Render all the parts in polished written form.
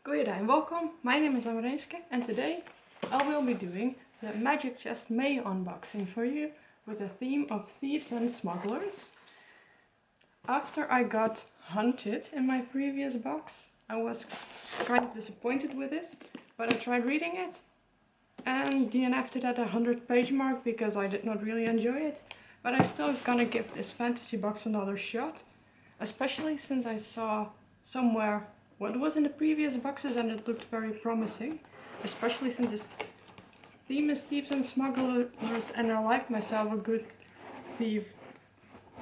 Goeiedag and welcome, my name is Amarenske and today I will be doing the Magic Chest May unboxing for you with the theme of Thieves and Smugglers. After I got hunted in my previous box, I was kind of disappointed with this, but I tried reading it and DNF'd it at the 100-page mark because I did not really enjoy it. But I'm still gonna give this fantasy box another shot, especially since I saw somewhere what was in the previous boxes and it looked very promising, especially since this theme is Thieves and Smugglers and I like myself a good thief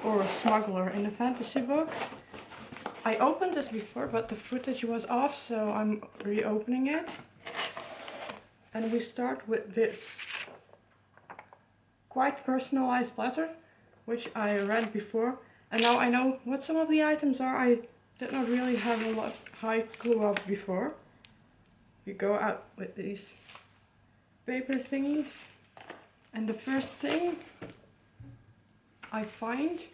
or a smuggler in a fantasy book. I opened this before but the footage was off, so I'm reopening it. And we start with this quite personalized letter, which I read before, and now I know what some of the items are. I did not really have a high clue of before. You go out with these paper thingies, and the first thing I find,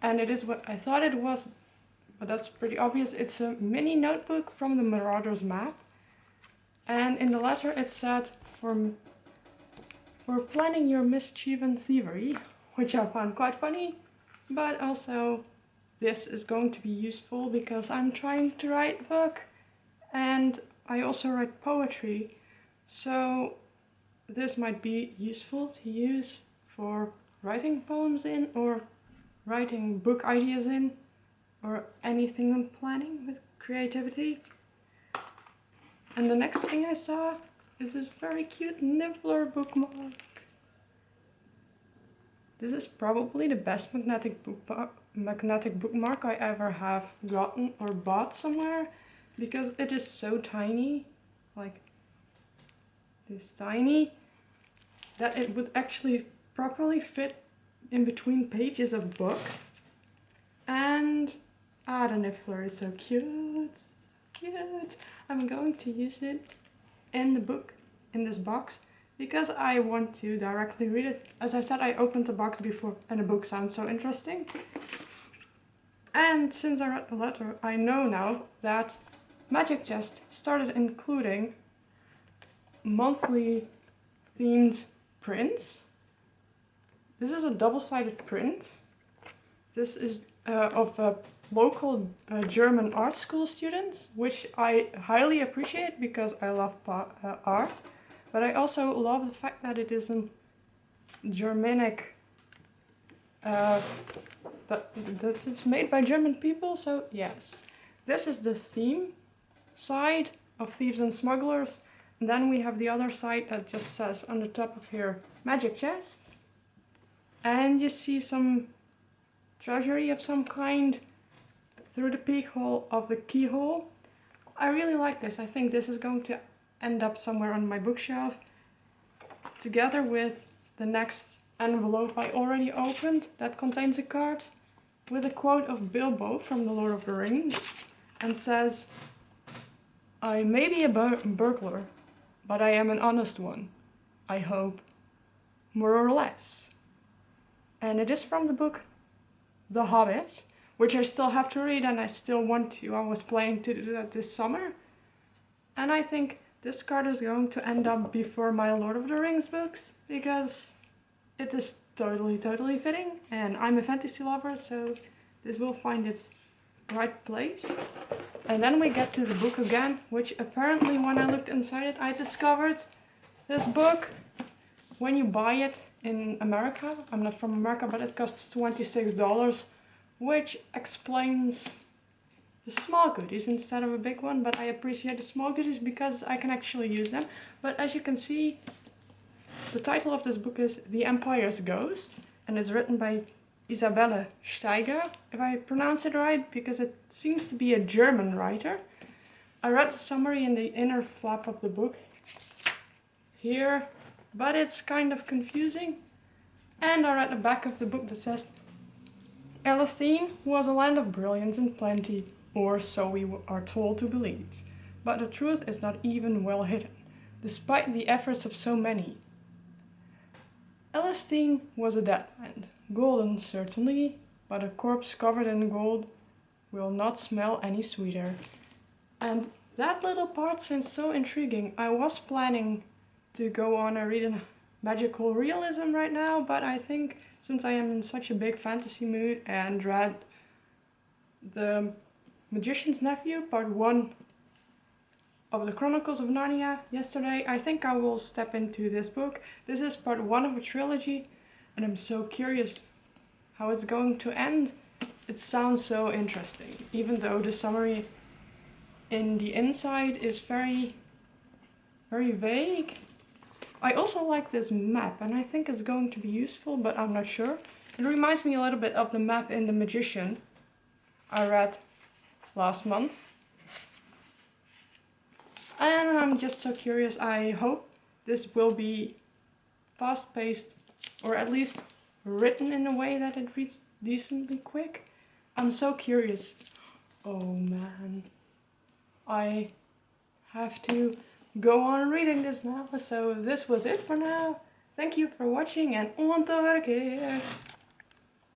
and it is what I thought it was, but that's pretty obvious, it's a mini notebook from the Marauder's map. And in the letter it said, "We're planning your mischief and thievery," which I found quite funny, but also this is going to be useful because I'm trying to write a book and I also write poetry, so this might be useful to use for writing poems in or writing book ideas in or anything I'm planning with creativity. And the next thing I saw is this very cute Nibbler bookmark. This is probably the best magnetic bookmark I ever have gotten or bought somewhere, because it is so tiny, like this tiny, that it would actually properly fit in between pages of books. And the Nibbler is so cute, cute. I'm going to use it in the book, in this box, because I want to directly read it. As I said, I opened the box before and the book sounds so interesting. And since I read the letter, I know now that Magic Chest started including monthly themed prints. This is a double-sided print. This is of local German art school students, which I highly appreciate because I love art. But I also love the fact that it is a Germanic, that it's made by German people, so yes. This is the theme side of Thieves and Smugglers, and then we have the other side that just says on the top of here, Magic Chest. And you see some treasury of some kind through the peephole of the keyhole. I really like this. I think this is going to end up somewhere on my bookshelf, together with the next envelope I already opened that contains a card with a quote of Bilbo from The Lord of the Rings, and says, "I may be a burglar, but I am an honest one, I hope, more or less." And it is from the book The Hobbit, which I still have to read and I still want to. I was planning to do that this summer. And I think this card is going to end up before my Lord of the Rings books, because it is totally fitting, and I'm a fantasy lover, so this will find its right place. And then we get to the book again, which apparently when I looked inside it, I discovered this book, when you buy it in America, I'm not from America, but it costs $26, which explains the small goodies instead of a big one, but I appreciate the small goodies because I can actually use them. But as you can see, the title of this book is The Empire's Ghost, and it's written by Isabelle Steiger, if I pronounce it right, because it seems to be a German writer. I read the summary in the inner flap of the book here, but it's kind of confusing. And I read the back of the book that says, "Elistine was a land of brilliance and plenty, or so we are told to believe. But the truth is not even well hidden, despite the efforts of so many. Elistine was a dead land, golden certainly, but a corpse covered in gold will not smell any sweeter." And That little part sounds so intriguing. I was planning to go on and read a magical realism right now, but I think since I am in such a big fantasy mood and read The Magician's Nephew, part 1 of the Chronicles of Narnia yesterday, I think I will step into this book. This is part 1 of a trilogy, and I'm so curious how it's going to end. It sounds so interesting, even though the summary in the inside is very vague. I also like this map, and I think it's going to be useful, but I'm not sure. It reminds me a little bit of the map in The Magician I read last month. And I'm just so curious. I hope this will be fast-paced, or at least written in a way that it reads decently quick. I'm so curious. Oh man. I have to go on reading this now. So this was it for now. Thank you for watching and on the keer.